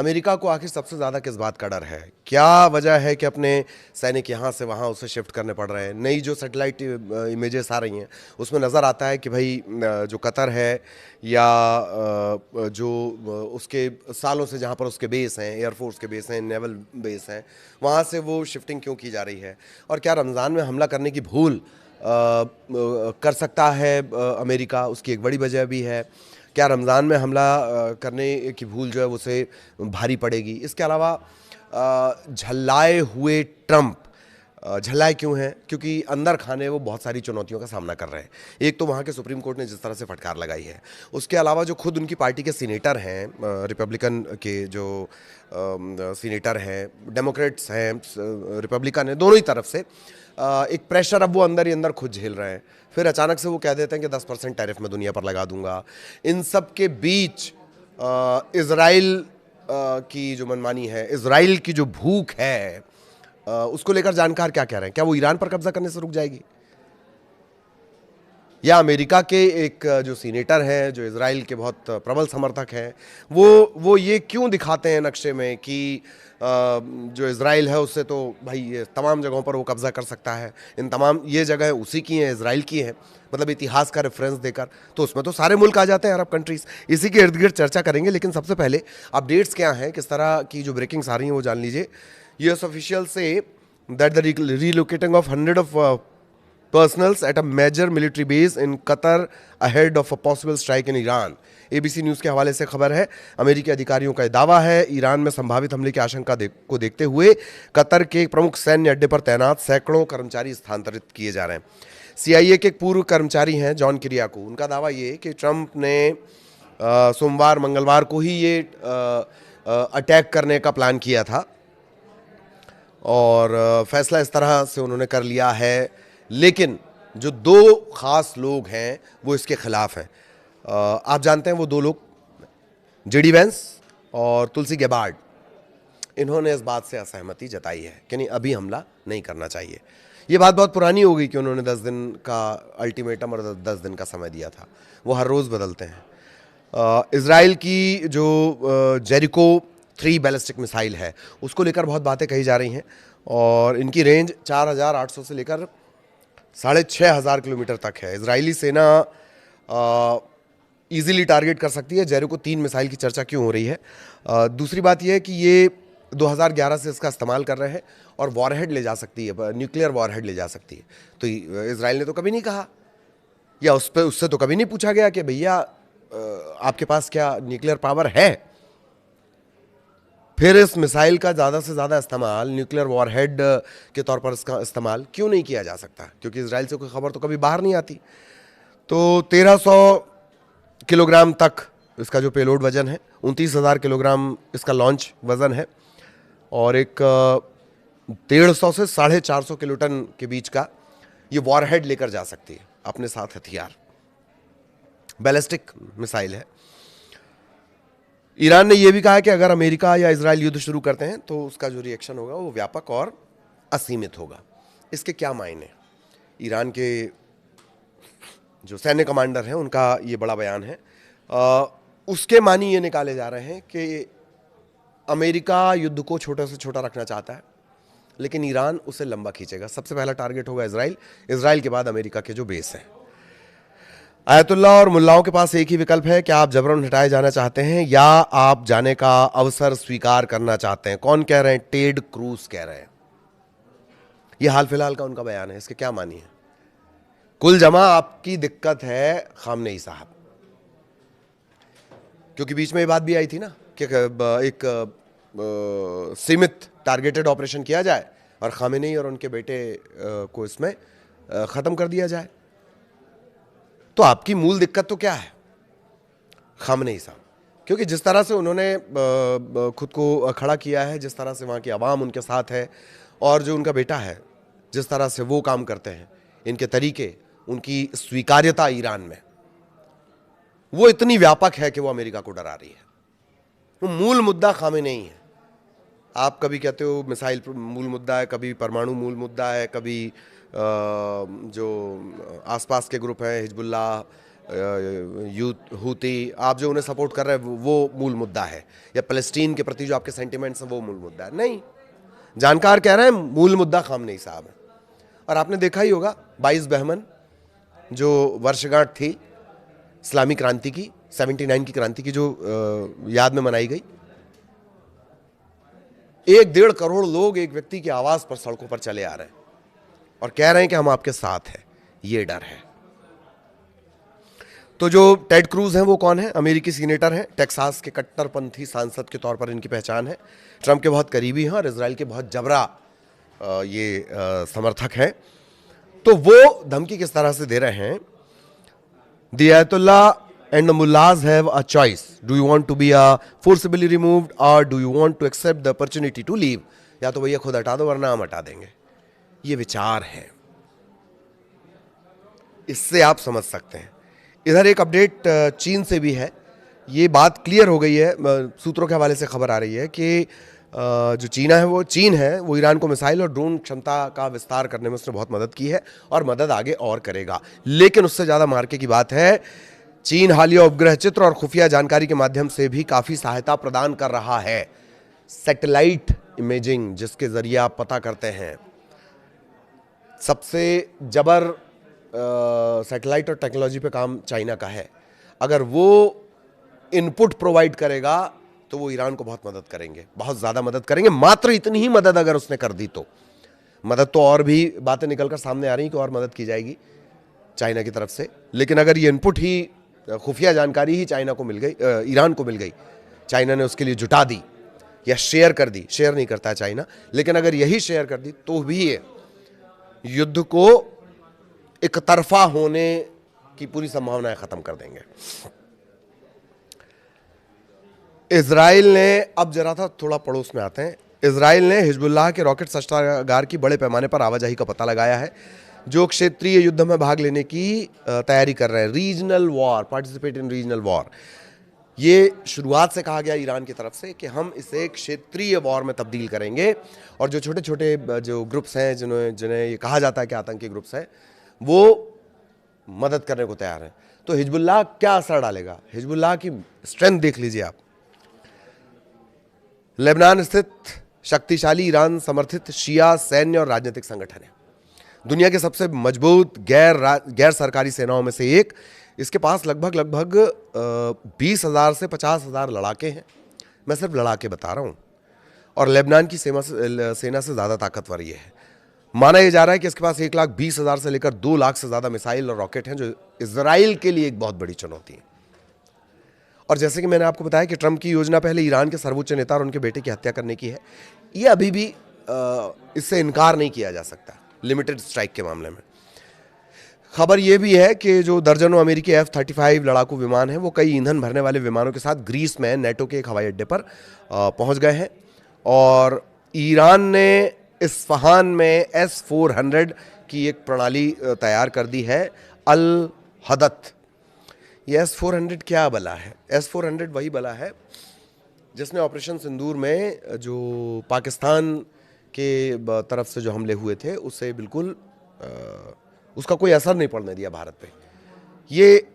America को आखिर सबसे ज़्यादा किस बात का डर है? क्या वजह है कि अपने सैनिक यहाँ से वहाँ उसे शिफ्ट करने पड़ रहे हैं? नई जो सैटेलाइट इमेजेस आ रही हैं उसमें नज़र आता है कि भाई जो कतर है या जो उसके सालों से जहाँ पर उसके बेस हैं, एयरफोर्स के बेस हैं, नेवल बेस हैं, वहाँ से वो शिफ्टिंग क्यों की जा रही है? और क्या रमज़ान में हमला करने की भूल कर सकता है अमेरिका? उसकी एक बड़ी वजह भी है। क्या रमज़ान में हमला करने की भूल जो है उसे भारी पड़ेगी? इसके अलावा झल्लाए हुए ट्रंप झल्लाए क्यों हैं? क्योंकि अंदर खाने वो बहुत सारी चुनौतियों का सामना कर रहे हैं। एक तो वहाँ के सुप्रीम कोर्ट ने जिस तरह से फटकार लगाई है, उसके अलावा जो खुद उनकी पार्टी के सीनेटर हैं, रिपब्लिकन के जो सीनेटर हैं, डेमोक्रेट्स हैं, रिपब्लिकन हैं, दोनों ही तरफ से एक प्रेशर अब वो अंदर ही अंदर खुद झेल रहे हैं। फिर अचानक से वो कह देते हैं कि 10% टैरिफ मैं दुनिया पर लगा दूंगा। इन सब के बीच इज़राइल की जो मनमानी है, इज़राइल की जो भूख है, उसको लेकर जानकार क्या कह रहे हैं? क्या वो ईरान पर कब्जा करने से रुक जाएगी? या अमेरिका के एक जो सीनेटर हैं, जो इज़राइल के बहुत प्रबल समर्थक हैं, वो ये क्यों दिखाते हैं नक्शे में कि जो इज़राइल है उससे तो भाई ये तमाम जगहों पर वो कब्ज़ा कर सकता है, इन तमाम ये जगह उसी की हैं, इज़राइल की हैं, मतलब इतिहास का रेफरेंस देकर। तो उसमें तो सारे मुल्क आ जाते हैं, अरब कंट्रीज़। इसी के इर्द गिर्द चर्चा करेंगे, लेकिन सबसे पहले अपडेट्स क्या हैं, किस तरह की जो ब्रेकिंग्स आ रही हैं वो जान लीजिए। US official say that the relocating of 100 of personals at a major military base in Qatar ahead of a possible strike in Iran। ABC news के हवाले से खबर है, अमेरिकी अधिकारियों का दावा है ईरान में संभावित हमले की आशंका को देखते हुए कतर के एक प्रमुख सैन्य अड्डे पर तैनात सैकड़ों कर्मचारी स्थानांतरित किए जा रहे हैं। सीआईए के एक पूर्व कर्मचारी हैं जॉन किरियाको, उनका दावा ये कि ट्रंप ने सोमवार मंगलवार को ही ये अटैक करने का प्लान किया था और फैसला इस तरह से उन्होंने कर लिया है। लेकिन जो दो खास लोग हैं वो इसके खिलाफ हैं। आप जानते हैं वो दो लोग, जेडी वेंस और तुलसी गैबार्ड, इन्होंने इस बात से असहमति जताई है कि नहीं, अभी हमला नहीं करना चाहिए। ये बात बहुत पुरानी हो गई कि उन्होंने 10 दिन का अल्टीमेटम और 10 दिन का समय दिया था, वो हर रोज़ बदलते हैं। इज़राइल की जो जेरिको 3 बैलिस्टिक मिसाइल है उसको लेकर बहुत बातें कही जा रही हैं और इनकी रेंज 4800 से लेकर 6500 किलोमीटर तक है। इजरायली सेना इजीली टारगेट कर सकती है। जेरिको 3 मिसाइल की चर्चा क्यों हो रही है? दूसरी बात यह है कि ये 2011 से इसका इस्तेमाल कर रहे हैं और वॉरहेड ले जा सकती है, न्यूक्लियर वॉरहेड ले जा सकती है। तो इजराइल ने तो कभी नहीं कहा, या उससे तो कभी नहीं पूछा गया कि भैया आपके पास क्या न्यूक्लियर पावर है। फिर इस मिसाइल का ज़्यादा से ज़्यादा इस्तेमाल, न्यूक्लियर वॉरहेड के तौर पर इसका इस्तेमाल क्यों नहीं किया जा सकता? क्योंकि इजराइल से कोई खबर तो कभी बाहर नहीं आती। तो 1300 किलोग्राम तक इसका जो पेलोड वजन है, 29,000 किलोग्राम इसका लॉन्च वजन है और एक 150 से 450 किलोटन के बीच का ये वॉरहेड लेकर जा सकती है अपने साथ हथियार। बैलिस्टिक मिसाइल है। ईरान ने यह भी कहा है कि अगर अमेरिका या इजराइल युद्ध शुरू करते हैं तो उसका जो रिएक्शन होगा वो व्यापक और असीमित होगा। इसके क्या मायने? ईरान के जो सैन्य कमांडर हैं उनका ये बड़ा बयान है। उसके मानी ये निकाले जा रहे हैं कि अमेरिका युद्ध को छोटे से छोटा रखना चाहता है, लेकिन ईरान उसे लंबा खींचेगा। सबसे पहला टारगेट होगा इजराइल, इजराइल के बाद अमेरिका के जो बेस हैं। आयतुल्ला और मुल्लाओं के पास एक ही विकल्प है कि आप जबरन हटाए जाना चाहते हैं या आप जाने का अवसर स्वीकार करना चाहते हैं। कौन कह रहे हैं? टेड क्रूज कह रहे हैं। यह हाल फिलहाल का उनका बयान है। इसके क्या मानी है? कुल जमा आपकी दिक्कत है खामनेई साहब, क्योंकि बीच में ये बात भी आई थी ना कि एक सीमित टारगेटेड ऑपरेशन किया जाए और खामेनेई और उनके बेटे को इसमें खत्म कर दिया जाए। तो आपकी मूल दिक्कत तो क्या है? खामनेई साहब, क्योंकि जिस तरह से उन्होंने खुद को खड़ा किया है, जिस तरह से वहाँ की आवाम उनके साथ है और जो उनका बेटा है जिस तरह से वो काम करते हैं, इनके तरीके, उनकी स्वीकार्यता ईरान में वो इतनी व्यापक है कि वो अमेरिका को डरा रही है। वो मूल मुद्दा खामेनेई है। आप कभी कहते हो मिसाइल मूल मुद्दा है, कभी परमाणु मूल मुद्दा है, कभी जो आसपास के ग्रुप हैं हिजबुल्लाह, यूथ हूती, आप जो उन्हें सपोर्ट कर रहे हैं वो मूल मुद्दा है, या फ़लस्तीन के प्रति जो आपके सेंटिमेंट्स हैं वो मूल मुद्दा है? नहीं, जानकार कह रहे हैं मूल मुद्दा खामनेई साहब है। और आपने देखा ही होगा 22 बहमन जो वर्षगांठ थी इस्लामी क्रांति की, 79 की क्रांति की, जो याद में मनाई गई, 1-1.5 करोड़ लोग एक व्यक्ति की आवाज पर सड़कों पर चले आ रहे हैं और कह रहे हैं कि हम आपके साथ हैं। ये डर है। तो जो टेड क्रूज हैं वो कौन है? अमेरिकी सीनेटर हैं, टेक्सास के कट्टरपंथी सांसद के तौर पर इनकी पहचान है, ट्रंप के बहुत करीबी हैं और इजराइल के बहुत जबरा समर्थक हैं। तो वो धमकी किस तरह से दे रहे हैं? The ayatollah and the mullahs have a choice, do you want to be forcibly removed और do you want to accept the opportunity to leave? या तो भैया खुद हटा दो वरना हम हटा देंगे। ये विचार है, इससे आप समझ सकते हैं। इधर एक अपडेट चीन से भी है, ये बात क्लियर हो गई है, सूत्रों के हवाले से खबर आ रही है कि जो चीन है वो ईरान को मिसाइल और ड्रोन क्षमता का विस्तार करने में उसने बहुत मदद की है और मदद आगे और करेगा। लेकिन उससे ज़्यादा मार्के की बात है, चीन हालिया उपग्रह चित्र और खुफिया जानकारी के माध्यम से भी काफ़ी सहायता प्रदान कर रहा है। सैटेलाइट इमेजिंग जिसके ज़रिए आप पता करते हैं, सबसे जबर सैटेलाइट और टेक्नोलॉजी पे काम चाइना का है। अगर वो इनपुट प्रोवाइड करेगा तो वो ईरान को बहुत मदद करेंगे, बहुत ज़्यादा मदद करेंगे। मात्र इतनी ही मदद अगर उसने कर दी तो मदद तो और भी बातें निकलकर सामने आ रही कि और मदद की जाएगी चाइना की तरफ से, लेकिन अगर ये इनपुट ही, खुफिया जानकारी ही चाइना को मिल गई, ईरान को मिल गई, चाइना ने उसके लिए जुटा दी या शेयर कर दी, शेयर नहीं करता है चाइना, लेकिन अगर यही शेयर कर दी तो भी ये युद्ध को एक तरफा होने की पूरी संभावनाएं खत्म कर देंगे। इजराइल ने, अब जरा था थोड़ा पड़ोस में आते हैं, इजराइल ने हिजबुल्लाह के रॉकेट शस्त्रागार की बड़े पैमाने पर आवाजाही का पता लगाया है, जो क्षेत्रीय युद्ध में भाग लेने की तैयारी कर रहे हैं। Regional war, participate in regional war, ये शुरुआत से कहा गया ईरान की तरफ से कि हम इसे क्षेत्रीय वॉर में तब्दील करेंगे, और जो छोटे छोटे जो ग्रुप्स हैं जिन्हें ये कहा जाता है कि आतंकी ग्रुप्स हैं, वो मदद करने को तैयार हैं। तो हिजबुल्लाह क्या असर डालेगा? हिजबुल्लाह की स्ट्रेंथ देख लीजिए आप। लेबनान स्थित शक्तिशाली ईरान समर्थित शिया सैन्य और राजनीतिक संगठन है, दुनिया के सबसे मजबूत गैर सरकारी सेनाओं में से एक। इसके पास लगभग 20,000 से 50,000 लड़ाके हैं। मैं सिर्फ लड़ाके बता रहा हूँ, और लेबनान की सेना से ज़्यादा ताकतवर ये है। माना यह जा रहा है कि इसके पास 1,20,000 से लेकर 2 लाख से ज़्यादा मिसाइल और रॉकेट हैं, जो इजराइल के लिए एक बहुत बड़ी चुनौती है। और जैसे कि मैंने आपको बताया कि ट्रंप की योजना पहले ईरान के सर्वोच्च नेता और उनके बेटे की हत्या करने की है, ये अभी भी इससे इनकार नहीं किया जा सकता लिमिटेड स्ट्राइक के मामले में। खबर यह भी है कि जो दर्जनों अमेरिकी F-35 लड़ाकू विमान हैं, वो कई ईंधन भरने वाले विमानों के साथ ग्रीस में नेटो के एक हवाई अड्डे पर पहुंच गए हैं, और ईरान ने इस्फहान में S-400 की एक प्रणाली तैयार कर दी है, अल हदत। ये S-400 क्या बला है? S-400 वही बला है जिसने ऑपरेशन सिंदूर में जो पाकिस्तान के तरफ से जो हमले हुए थे उससे बिल्कुल उसका कोई असर नहीं पड़ने दिया भारत पे। ये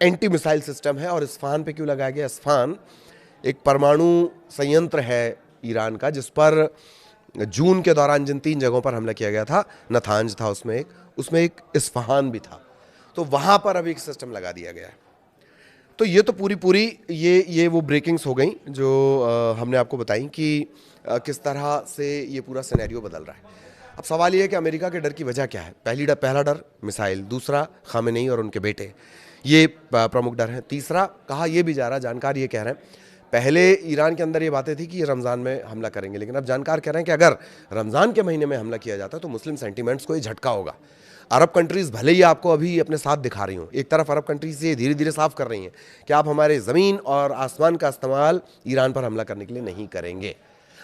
एंटी मिसाइल सिस्टम है। और इस्फहान पे क्यों लगाया गया? इस्फहान एक परमाणु संयंत्र है ईरान का, जिस पर जून के दौरान जिन 3 जगहों पर हमला किया गया था, नथांज था उसमें एक इस्फहान भी था, तो वहां पर अभी एक सिस्टम लगा दिया गया है। तो ये तो पूरी ये वो ब्रेकिंग्स हो गई जो हमने आपको बताई कि किस तरह से ये पूरा सिनेरियो बदल रहा है। अब सवाल ये है कि अमेरिका के डर की वजह क्या है? पहला डर मिसाइल, दूसरा खामेनेई और उनके बेटे, ये प्रमुख डर हैं। तीसरा कहा यह भी जा रहा, जानकार ये कह रहे हैं, पहले ईरान के अंदर ये बातें थी कि ये रमज़ान में हमला करेंगे, लेकिन अब जानकार कह रहे हैं कि अगर रमज़ान के महीने में हमला किया जाता तो मुस्लिम सेंटीमेंट्स को ये झटका होगा। अरब कंट्रीज़ भले ही आपको अभी अपने साथ दिखा रही हों, एक तरफ अरब कंट्रीज़ ये धीरे धीरे साफ कर रही हैं कि आप हमारे ज़मीन और आसमान का इस्तेमाल ईरान पर हमला करने के लिए नहीं करेंगे।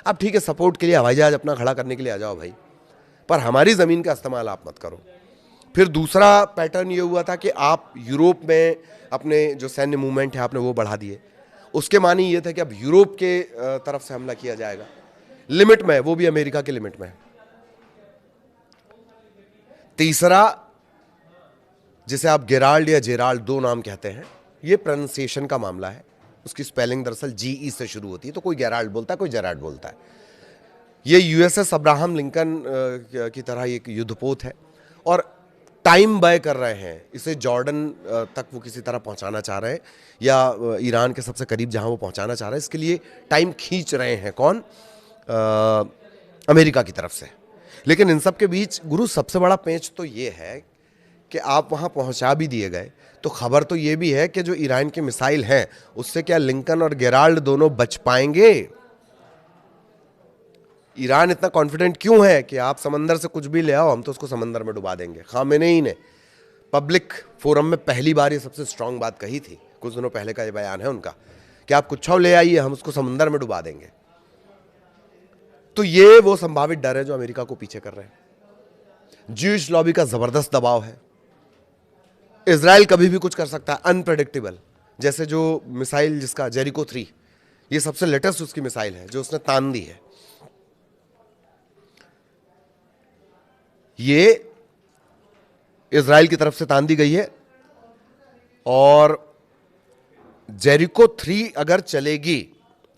अब ठीक है, सपोर्ट के लिए हवाई जहाज अपना खड़ा करने के लिए आ जाओ भाई, पर हमारी ज़मीन का इस्तेमाल आप मत करो। फिर दूसरा पैटर्न ये हुआ था कि आप यूरोप में अपने जो सैन्य मूवमेंट है आपने वो बढ़ा दिए। उसके मानी ये था कि अब यूरोप के तरफ से हमला किया जाएगा, लिमिट में, वो भी अमेरिका के लिमिट में। तीसरा जिसे आप गेराल्ड या जेराल्ड, दो नाम कहते हैं, ये प्रोनाउंसिएशन का मामला है। उसकी स्पेलिंग दरअसल GE से शुरू होती है, तो कोई गेराल्ड बोलता है, कोई जेराल्ड बोलता है। ये USS अब्राहम लिंकन की तरह एक युद्धपोत है और टाइम बाय कर रहे हैं इसे जॉर्डन तक वो किसी तरह पहुंचाना चाह रहे हैं, या ईरान के सबसे करीब जहां वो पहुंचाना चाह रहे हैं। इसके लिए टाइम खींच रहे हैं कौन? अमेरिका की तरफ से। लेकिन इन सब के बीच गुरु सबसे बड़ा पेंच तो ये है कि आप वहां पहुंचा भी दिए गए, तो खबर तो ये भी है कि जो ईरान की मिसाइल हैं उससे क्या लिंकन और गेराल्ड दोनों बच पाएंगे? ईरान इतना कॉन्फिडेंट क्यों है कि आप समंदर से कुछ भी ले आओ, हम तो उसको समंदर में डुबा देंगे? खामेनेई ने पब्लिक फोरम में पहली बार ये सबसे स्ट्रांग बात कही थी, कुछ दिनों पहले का ये बयान है उनका, कि आप कुछ ले आइए, हम उसको समंदर में डुबा देंगे। तो ये वो संभावित डर है जो अमेरिका को पीछे कर रहे हैं। ज्यूइश लॉबी का जबरदस्त दबाव है। इजराइल कभी भी कुछ कर सकता है, अनप्रेडिक्टेबल। जैसे जो मिसाइल जिसका जेरिको 3, ये सबसे लेटेस्ट उसकी मिसाइल है जो उसने तान दी है। ये इजराइल की तरफ से तान दी गई है, और जेरिको 3 अगर चलेगी,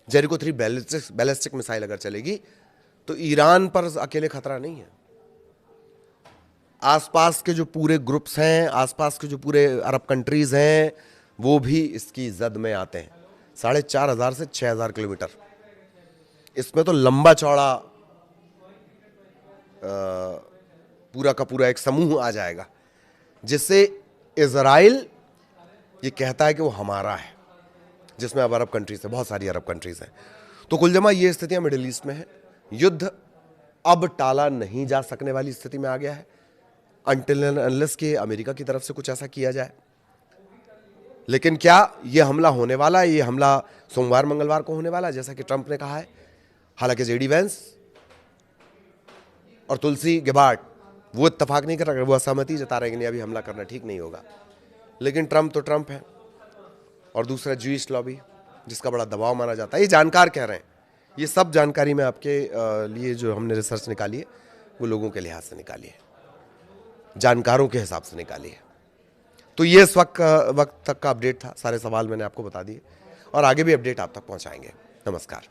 जेरिको 3 बैलिस्टिक मिसाइल अगर चलेगी, तो ईरान पर अकेले खतरा नहीं है। आसपास के जो पूरे ग्रुप्स हैं, आसपास के जो पूरे अरब कंट्रीज हैं, वो भी इसकी जद में आते हैं। 4,500 से 6,000 किलोमीटर, इसमें तो लंबा चौड़ा पूरा का पूरा एक समूह आ जाएगा, जिससे इजराइल ये कहता है कि वो हमारा है, जिसमें अब अरब कंट्रीज है, बहुत सारी अरब कंट्रीज हैं। तो कुल जमा ये स्थितियां मिडिल ईस्ट में है। युद्ध अब टाला नहीं जा सकने वाली स्थिति में आ गया है, अनटिल एंड अनलेस कि अमेरिका की तरफ से कुछ ऐसा किया जाए। लेकिन क्या ये हमला होने वाला है? ये हमला सोमवार मंगलवार को होने वाला है, जैसा कि ट्रंप ने कहा है। हालांकि JD वैंस और तुलसी गेबार्ड वो इत्तेफाक नहीं कर रहे, वो असहमति जता रहे हैं कि नहीं, अभी हमला करना ठीक नहीं होगा। लेकिन ट्रंप तो ट्रंप है, और दूसरा ज्यूइश लॉबी जिसका बड़ा दबाव माना जाता है। ये जानकार कह रहे हैं। ये सब जानकारी में आपके लिए जो हमने रिसर्च निकाली है, वो लोगों के लिहाज से निकाली है, जानकारों के हिसाब से निकाली है। तो ये इस वक्त तक का अपडेट था। सारे सवाल मैंने आपको बता दिए, और आगे भी अपडेट आप तक पहुंचाएंगे। नमस्कार।